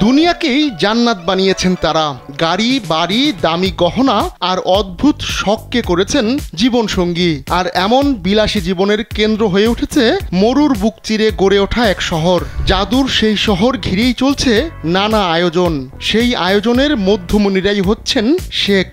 দুনিয়াকেই জান্নাত বানিয়েছেন তারা। গাড়ি, বাড়ি, দামি গহনা আর অদ্ভুত শখকে করেছেন জীবনসঙ্গী। আর এমন বিলাসী জীবনের কেন্দ্র হয়ে উঠেছে মরুর বুক চিরে গড়ে ওঠা এক শহর। জাদুর সেই শহর ঘিরেই চলছে নানা আয়োজন। সেই আয়োজনের মধ্যমণিরাই হচ্ছেন শেখ।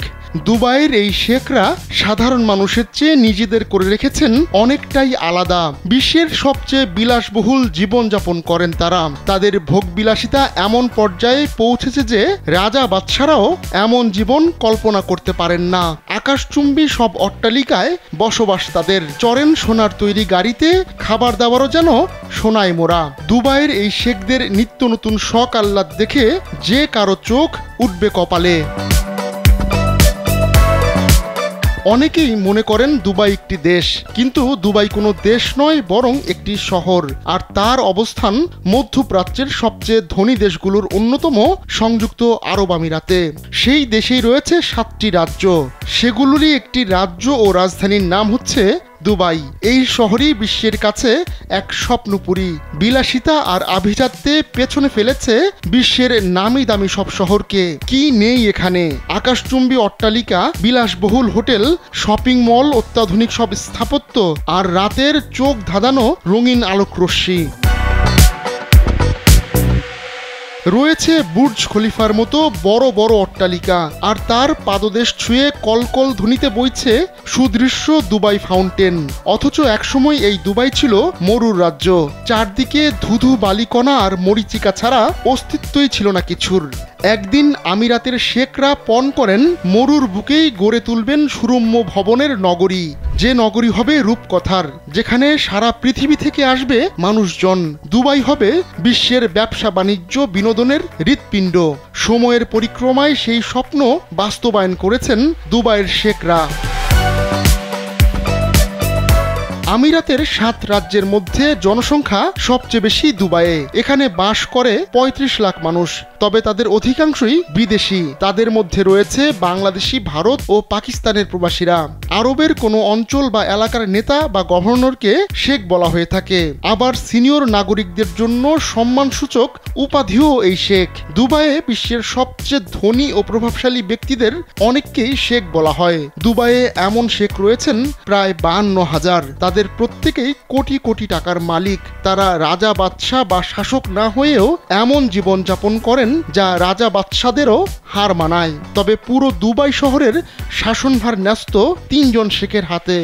দুবাইয়ের এই শেখরা সাধারণ মানুষের চেয়ে নিজেদের করে রেখেছেন অনেকটাই আলাদা। বিশ্বের সবচেয়ে বিলাসবহুল জীবনযাপন করেন তারা। তাদের ভোগবিলাসিতা এমন পর্যায়ে পৌঁছেছে যে রাজা বাদশারাও এমন জীবন কল্পনা করতে পারেন না। আকাশচুম্বী সব অট্টালিকায় বসবাস তাদের। চড়েন সোনার তৈরি গাড়িতে, খাবার দাবারও যেন সোনায় মোড়া। দুবাইয়ের এই শেখদের নিত্য নতুন শখ আহ্লাদ দেখে যে কারো চোখ উঠবে কপালে। অনেকেই মনে করেন দুবাই একটি দেশ, কিন্তু দুবাই কোনো দেশ নয়, বরং একটি শহর। আর তার অবস্থান মধ্যপ্রাচ্যের সবচেয়ে ধনী দেশগুলোর অন্যতম সংযুক্ত আরব আমিরাতে। সেই দেশেই রয়েছে 7টি রাজ্য। সেগুলোরই একটি রাজ্য ও রাজধানীর নাম হচ্ছে দুবাই। এই শহরই বিশ্বের কাছে এক স্বপ্নপুরী। বিলাসিতা আর আভিজাত্যে পেছনে ফেলেছে বিশ্বের নামি দামি সব শহরকে। কি নেই এখানে! আকাশচুম্বী অট্টালিকা, বিলাসবহুল হোটেল, শপিং মল, অত্যাধুনিক সব স্থাপত্য আর রাতের চোখ ধাঁধানো রঙিন আলোকরশ্মি। রয়েছে বুর্জ খলিফার মতো বড় বড় অট্টালিকা, আর তার পাদদেশ ছুঁয়ে কলকল ধ্বনিতে বইছে সুদৃশ্য দুবাই ফাউন্টেন। অথচ একসময় এই দুবাই ছিল মরুর রাজ্য। চারদিকে ধুধু বালিকণা আর মরিচিকা ছাড়া অস্তিত্বই ছিল না কিছুর। একদিন আমিরাতের শেখরা পণ করেন মরুর বুকেই গড়ে তুলবেন সুরম্য ভবনের নগরী। যে নগরী হবে রূপকথার, যেখানে সারা পৃথিবী থেকে আসবে মানুষজন। দুবাই হবে বিশ্বের ব্যবসা বাণিজ্য বিনোদনের হৃৎপিণ্ড। সময়ের পরিক্রমায় সেই স্বপ্ন বাস্তবায়ন করেছেন দুবাইয়ের শেখরা। আমিরাতের 7 রাজ্যের মধ্যে জনসংখ্যা সবচেয়ে বেশি দুবাইয়ে। এখানে বাস করে 35 লাখ মানুষ, তবে তাদের অধিকাংশই বিদেশি। তাদের মধ্যে রয়েছে বাংলাদেশি, ভারত ও পাকিস্তানের প্রবাসীরা। আরবের কোনো অঞ্চল বা এলাকার নেতা বা গভর্নরকে শেখ বলা হয়ে থাকে। আবার সিনিয়র নাগরিকদের জন্য সম্মানসূচক উপাধিও এই শেখ। দুবাইয়ে বিশ্বের সবচেয়ে ধনী ও প্রভাবশালী ব্যক্তিদের অনেককেই শেখ বলা হয়। দুবাইয়ে এমন শেখ রয়েছেন প্রায় 52,000। তাদের প্রত্যেকেই কোটি কোটি টাকার মালিক। তারা রাজা বাদশাহ বা শাসক না হয়েও এমন জীবনযাপন করেন যা রাজা বাদশাদেরও হার মানায়। তবে পুরো দুবাই শহরের শাসনভার ন্যস্ত 3 জন শেখের হাতে।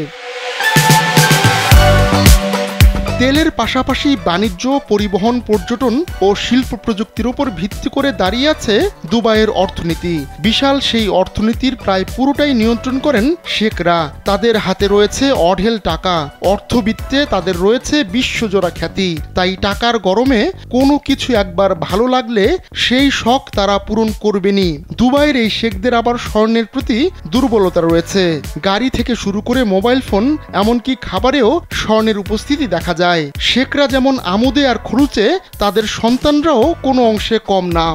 তেলের পাশাপাশি বাণিজ্য, পরিবহন, পর্যটন ও শিল্প প্রযুক্তির উপর ভিত্তি করে দাঁড়িয়ে আছে দুবাইয়ের অর্থনীতি। বিশাল সেই অর্থনীতির প্রায় পুরোটাই নিয়ন্ত্রণ করেন শেখরা। তাদের হাতে রয়েছে অঢেল টাকা। অর্থবিত্তে তাদের রয়েছে বিশ্বজোড়া খ্যাতি। তাই টাকার গরমে কোনো কিছু একবার ভালো লাগলে সেই শখ তারা পূরণ করবেনই। দুবাইয়ের এই শেখদের আবার স্বর্ণের প্রতি দুর্বলতা রয়েছে। গাড়ি থেকে শুরু করে মোবাইল ফোন, এমনকি খাবারেও স্বর্ণের উপস্থিতি দেখা যায়। শেখরা যেমন আমোদে আর খরুচে, তাদের সন্তানরাও কোনো অংশে কম না।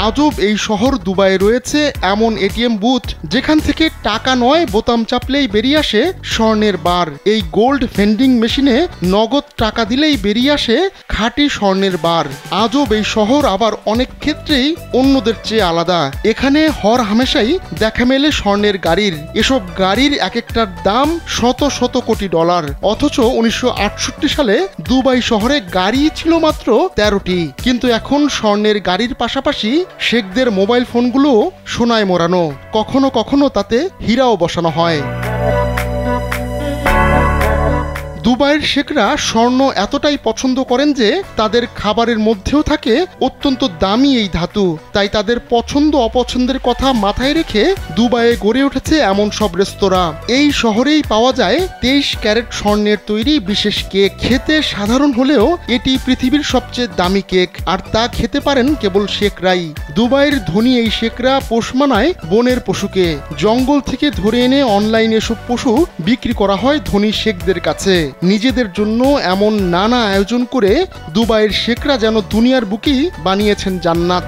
আজব এই শহর দুবাইয়ে রয়েছে এমন এটিএম বুথ, যেখান থেকে টাকা নয়, বোতাম চাপলেই বেরিয়ে আসে স্বর্ণের বার। এই গোল্ড ভেন্ডিং মেশিনে নগদ টাকা দিলেই বেরিয়ে আসে খাঁটি স্বর্ণের বার। আজব এই শহর আবার অনেক ক্ষেত্রেই অন্যদের চেয়ে আলাদা। এখানে হর হামেশাই দেখা মেলে স্বর্ণের গাড়ির। এসব গাড়ির এক একটার দাম শত শত কোটি ডলার। অথচ 1968 সালে দুবাই শহরে গাড়ি ছিল মাত্র 13টি। কিন্তু এখন স্বর্ণের গাড়ির পাশাপাশি শেখদের মোবাইল ফোনগুলো সোনায় মোড়ানো। কখনো কখনো তাতে হীরাও বসানো হয়। দুবাইয়ের শেখরা স্বর্ণ এতটাই পছন্দ করেন যে তাদের খাবারের মধ্যেও থাকে অত্যন্ত দামি এই ধাতু। তাই তাদের পছন্দ অপছন্দের কথা মাথায় রেখে দুবাইয়ে গড়ে উঠেছে এমন সব রেস্তোরাঁ। এই শহরেই পাওয়া যায় 23 ক্যারেট স্বর্ণের তৈরি বিশেষ কেক। খেতে সাধারণ হলেও এটি পৃথিবীর সবচেয়ে দামি কেক, আর তা খেতে পারেন কেবল শেখরাই। দুবাইয়ের ধনী এই শেখরা পোষ মানায় বনের পশুকে। জঙ্গল থেকে ধরে এনে অনলাইনে এসব পশু বিক্রি করা হয় ধনী শেখদের কাছে। নিজেদের জন্য এমন নানা আয়োজন করে দুবাইয়ের শেখরা যেন দুনিয়ার বুকেই বানিয়েছেন জান্নাত।